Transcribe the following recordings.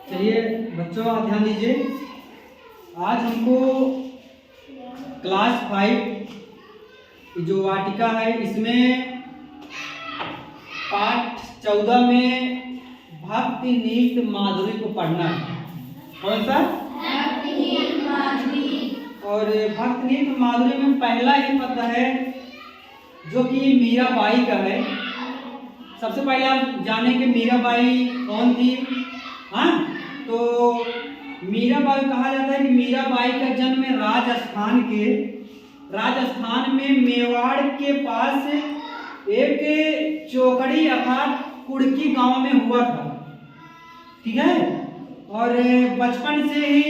चलिए बच्चों आप ध्यान दीजिए। आज हमको क्लास 5 जो वाटिका है इसमें पाठ 14 में भक्ति नृत्य माधुरी को पढ़ना है। कौन सा? भक्ति नृत्य माधुरी। और भक्ति नृत्य माधुरी में पहला ही पद है जो कि मीराबाई का है। सबसे पहले आप जाने कि मीराबाई कौन थी। हाँ, तो मीराबाई कहा जाता है कि मीराबाई का जन्म राजस्थान में मेवाड़ के पास एक चौकड़ी अर्थात कुड़की गांव में हुआ था। ठीक है। और बचपन से ही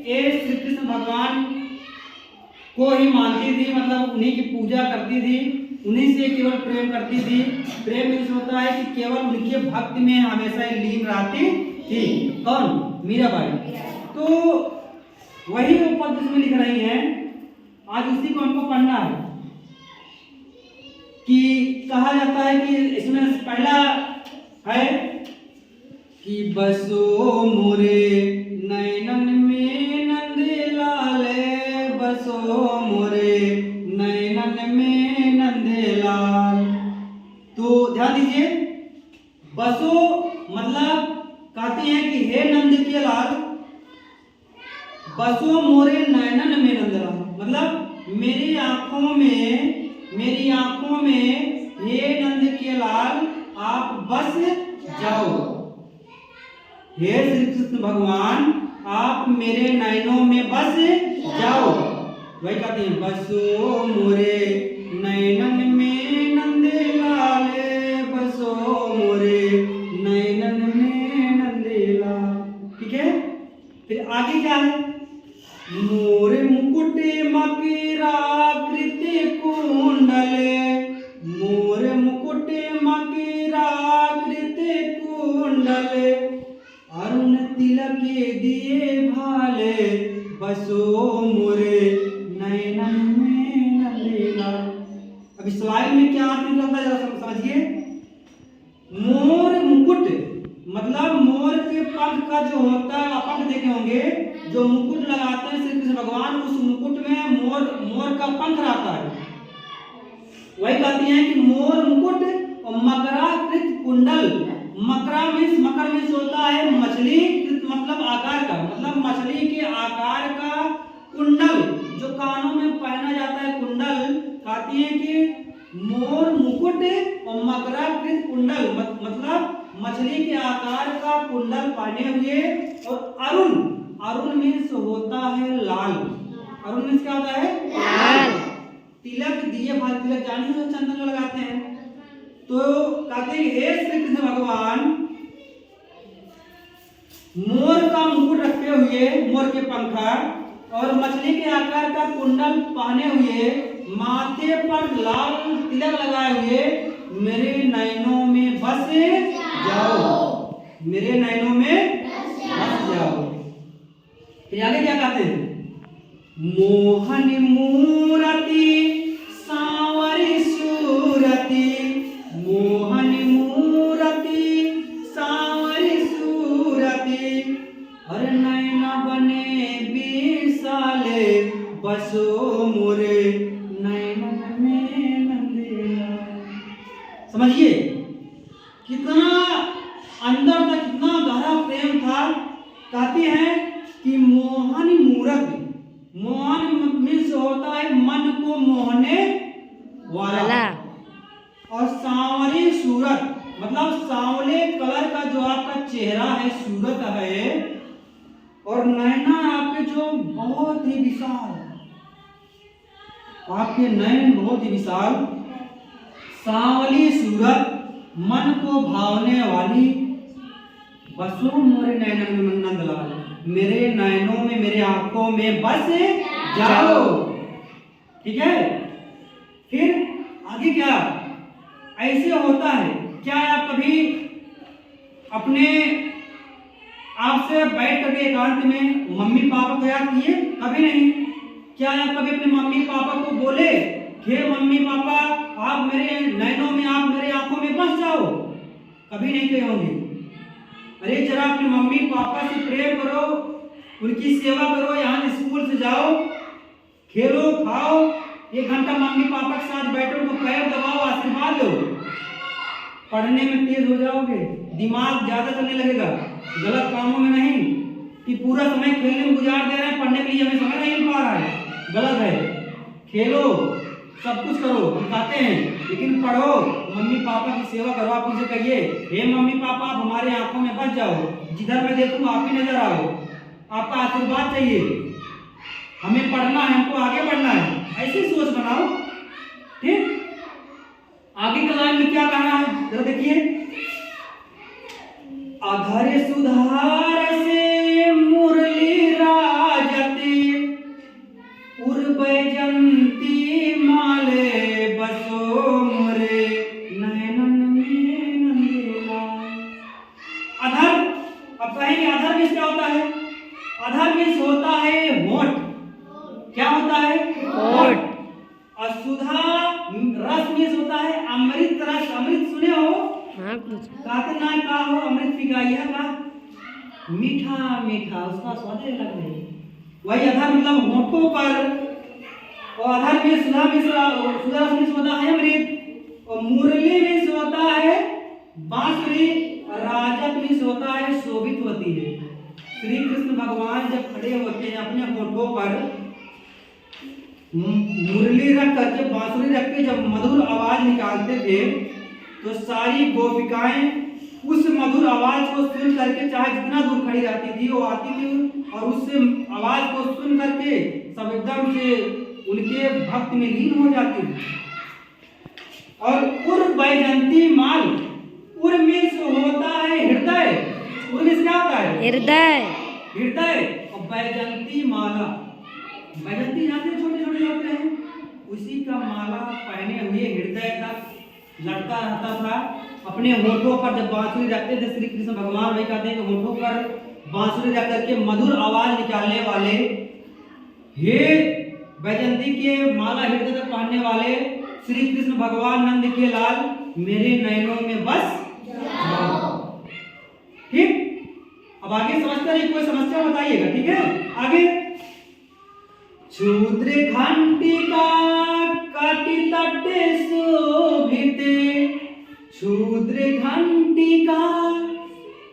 ये श्री कृष्ण भगवान को ही मानती थी, मतलब उन्हीं की पूजा करती थी, उन्हीं से केवल प्रेम करती थी। प्रेम इस होता है कि केवल उनके भक्ति में हमेशा लीन रहती थी। कौन? मीराबाई। तो वही वो पद इसमें लिख रही हैं, आज उसी को हमको पढ़ना है। कि कहा जाता है कि इसमें पहला है कि बसो मोरे नैनन में नंद लाले, बसो मोरे नैनन में नंद लाल। तो ध्यान दीजिए, बसो मतलब कहते हैं कि हे नंद के लाल, बसो मोरे नैनन में नंद लाल, मतलब मेरी आंखों में हे नंद के लाल आप बस जाओ। हे श्री कृष्ण भगवान आप मेरे नैनों में बस जाओ। वही कहते हैं बसो मोरे नैनन में नंद लाल, बसो मोरे नैनन में नंद लाल। ठीक है। फिर आगे क्या है? मोर मुकुट मकराकृति कुंडले, मोर मुकुट मकराकृति कुंडले, अरुण तिलक दिए भाले, बसो मोरे नैनन में नंद लाल। अब इस स्लाइड में क्या अर्थ निकलता है जरा समझिए। मोर मुकुट मतलब मोर के पंख का जो होता है, आप पंख देखे होंगे, जो मुकुट लगाते हैं श्री कृष्ण भगवान, उस मुकुट में मोर का पंख रहता है। वही कहती हैं कि मोर मुकुट और मकराकृत कुंडल। मकर मीन्स होता है मछली, मतलब आकार का, मतलब मछली के आकार का कुंडल जो कानों में पहना जाता है कुंडल। कहती है कि मोर मुकुट और मकराकृत कुंडल मतलब मछली के आकार का कुंडल पहने हुए। और अरुण मीन्स होता है लाल। अरुण मीन्स क्या होता है? लाल। तिलक दिए भाल, तिलक जानी हो चंदन जो लगाते हैं। तो कहते हैं हे श्री कृष्ण भगवान मोर का मुकुट रखे हुए, मोर के पंखा और मछली के आकार का कुंडल पहने हुए, माथे पर लाल तिलक लगाए हुए, मेरे नैनों में बस जाओ, मेरे नैनों में बस जाओ। फिर आगे क्या कहते हैं? मोहन मूरति सांवरी सूरति, मोहन मूरति सांवरी सूरति, हर नैना बने विशाले, बसो मोरे नैनन में नंद लाल। समझिए कितना अंदर तक कितना गहरा प्रेम था। कहते हैं कि मोहन मूरति, मोहन मीन्स होता है मन को मोहने वाला, और सांवरी सूरत मतलब सांवले कलर का जो आपका चेहरा है, सूरत है, और नैना आपके जो बहुत ही विशाल, आपके नयन बहुत ही विशाल, सांवली सूरत, मन को भावने वाली, बसो मोरे नैनन में नंद लाल, मेरे नैनों में मेरे आंखों में बस जाओ। ठीक है। फिर आगे क्या ऐसे होता है? क्या आप कभी अपने आप से बैठ करके एकांत में मम्मी पापा को याद किए? कभी नहीं। क्या आप कभी अपने मम्मी पापा को बोले हे मम्मी पापा आप मेरे नैनों में, आप मेरे आंखों में बस जाओ? कभी नहीं कहे होंगे। अरे जरा अपने मम्मी पापा से प्रेम करो, उनकी सेवा करो, यहाँ स्कूल से जाओ, खेलो खाओ, 1 घंटा मम्मी पापा के साथ बैठो, उनको पैर दबाओ, आशीर्वाद लो, पढ़ने में तेज हो जाओगे, दिमाग ज्यादा चलने लगेगा, गलत कामों में नहीं कि पूरा समय खेलने में गुजार दे रहे हैं, पढ़ने के लिए हमें समय नहीं मिल पा रहा है, गलत है। खेलो, सब कुछ करो, हम कहते हैं, लेकिन पढ़ो, मम्मी पापा की सेवा करो। आप उनसे कहिए, हे मम्मी पापा आप हमारे आंखों में बच जाओ, जिधर मैं देखूं आप ही नजर आओ, आपका आशीर्वाद चाहिए, हमें पढ़ना है, हमको आगे बढ़ना है, ऐसी सोच बनाओ। ठीक, आगे के लाइन में क्या कहना है जरा देखिए, अधर सुधार से मुरली राजते, उर्वैजंती माले बसो मोरे नयनन में नंदेला। अधर, अब कहेंगे अधर मीन्स क्या होता है? अधर मीन्स होता है होठ। क्या होता है? होठ। और सुधा रस मीन्स होता है अमृत रस। अमृत सुने हो? कहते ना का हो अमृत पिघाइया का, मीठा मीठा उसका स्वाद अलग है। वही अधर मतलब होठों पर, और अधर में सुधा मीन्स होता है अमृत, और मुरली मीन्स होता है बांसुरी, राजत मीन्स होता है शोभित होती है। श्री कृष्ण भगवान जब खड़े होते हैं अपने होठों पर मुरली रख करके, बांसुरी रख के जब मधुर आवाज निकालते थे, तो सारी गोपिकाएं उस मधुर आवाज को सुन करके, चाहे जितना दूर खड़ी रहती थी वो आती थी, और उससे आवाज को सुन करके सब एकदम से उनके भक्त में लीन हो जाती थी। और उर वैजंती माल, उर मीन्स होता है हृदय, उर मीन्स क्या होता है? हृदय। हृदय। और वैजंती माला, वैजंती जानते छोटे छोटे होते हैं, उसी का माला पहने हुए हृदय तक लटका रहता था। अपने होठों पर जब बांसुरी रखते थे श्री कृष्ण भगवान, वही कहते हैं कि होठों पर बांसुरी रख करके मधुर आवाज निकालने वाले, हे वैजंती के माला हृदय तक पहनने वाले श्री कृष्ण भगवान नंद के लाल, मेरे नयनों में बस जाओ। ठीक, अब आगे समझते रहिए, कोई समस्या बताइएगा। ठीक है, आगे क्षुद्र घंटिका कटि तट शोभिते, क्षुद्र घंटिका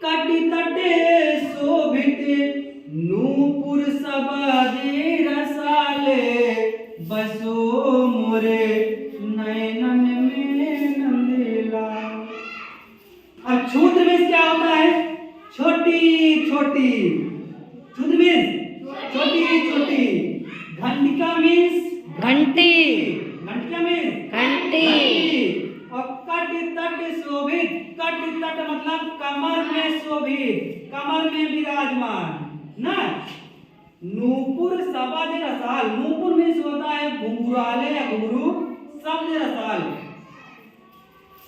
कटि तट शोभिते, नूपुर सबादे रसाले बसो मोरे नयनन में नंदेला। अब क्षुद्र में क्या होता है? छोटी छोटी, क्षुद्र में छोटी छोटी, घंटिका मीन्स घंटी, घंटिका मीन्स घंटी, और कट तट शोभित, कट तट मतलब कमर में शोभित, कमर में विराजमान ना। नूपुर शब्द रसाल, नूपुर मीन्स होता है घुंघराले या घुंघरू, शब्द रसाल,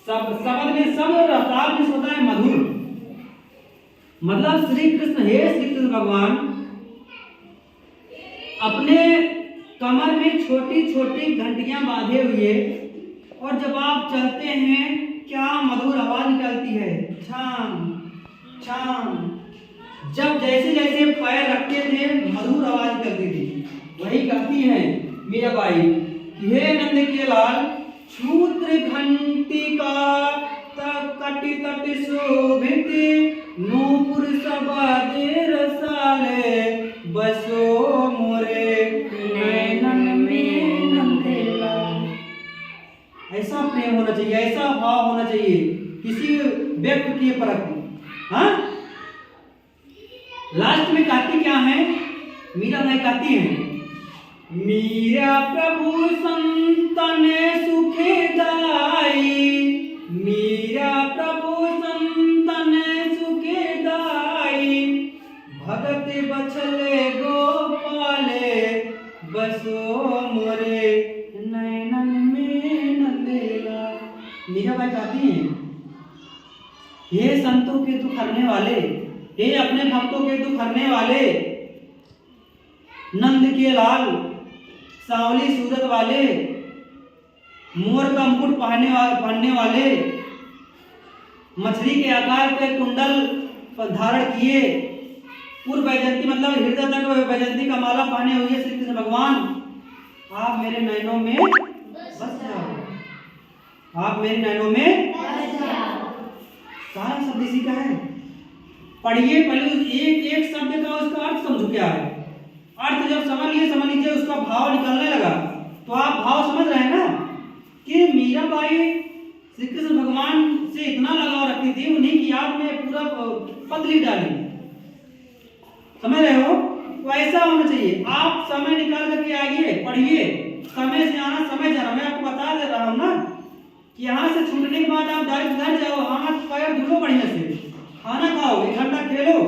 शब्द में शब्द, रसाल मीन्स होता है मधुर। मतलब श्री कृष्ण, हे श्री कृष्ण भगवान अपने कमर में छोटी छोटी घंटियां बांधे हुए, और जब आप चलते हैं क्या मधुर आवाज निकलती है, छाम छाम। जब जैसे जैसे पैर रखते थे मधुर आवाज निकलती थी। वही कहती हैं मीराबाई कि हे नंद के लाल, क्षुद्र घंटिका कटि तट शोभित, नूपुर सबादे रसाले बसो मोरे नयनन में नंदेला। ऐसा प्रेम होना चाहिए, ऐसा भाव होना चाहिए किसी व्यक्ति के प्रति। हाँ, लास्ट में कहती क्या है मीराबाई? कहती है, मीरा प्रभु संतन सुखे दाई, मीरा प्रभु संतन सुखे दाई, भगत बछले गोपाले बसो मोरे नयनन में नंदेला। मीराबाई कहती हैं, हे संतों के दुख हरने वाले, हे अपने भक्तों के दुख हरने वाले, नंद के लाल, सांवली सूरत वाले, मोर का मुकुट पहनने वाले, मछली के आकार के कुंडल धारण किए, पूर्व वैजयंती मतलब हृदय तक वैजयंती का माला पहने हुए श्री कृष्ण भगवान, आप मेरे नयनों में बस जाओ, आप मेरे नयनों में बस जाओ। सारा शब्द इसी का है। पढ़िए पहले एक एक शब्द का उसका अर्थ समझो क्या है। अर्थ जब समझ लीजिए उसका भाव निकलने लगा तो आप भाव समझ रहे हैं ना कि मीराबाई श्री कृष्ण भगवान से इतना लगाव रखती थी, उन्हीं की याद में पूरा पद लिख डाली। समझ रहे हो? तो ऐसा होना चाहिए। आप समय निकाल करके आइए, पढ़िए, समय से आना समय जाना। मैं आपको बता दे रहा हूँ ना कि यहाँ से छूटने के बाद आप डायरेक्ट घर जाओ, हाथ पैर धुलो बढ़िया से, खाना खाओ, 1 घंटा खेलो,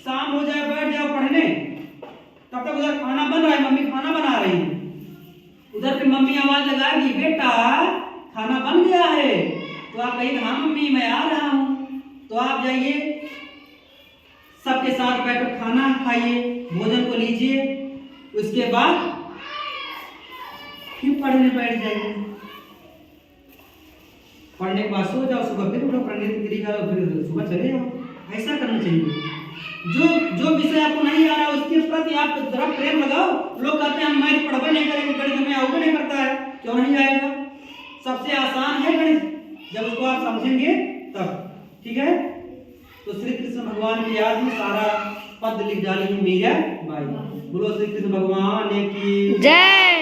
शाम हो जाए बैठ जाओ पढ़ने। तब तक उधर खाना बन रहा है, मम्मी खाना बना रही है, उधर फिर मम्मी आवाज लगाएगी बेटा खाना बन गया है, तो आप कहिए हाँ मम्मी मैं आ रहा हूँ। तो आप जाइए, सबके साथ बैठकर खाना खाइए, भोजन को लीजिए, उसके बाद फिर पढ़ने बैठ जाइए। पढ़ने के बाद सो जाओ, सुबह फिर उठो, पढ़ने की तैयारी करो, फिर सुबह चले जाओ। ऐसा करना चाहिए। जो विषय आपको नहीं आ रहा उसके प्रति आप जरा प्रेम लगाओ। लोग कहते हैं हम मैथ पढ़वे नहीं करेंगे, गणित हमें आगे नहीं करता है, क्यों नहीं आएगा? सबसे आसान है गणित, जब उसको आप समझेंगे तब। ठीक है? तो श्री कृष्ण भगवान की याद में सारा पद लिख डाली मीराबाई। बोलो श्री कृष्ण भगवान की जय।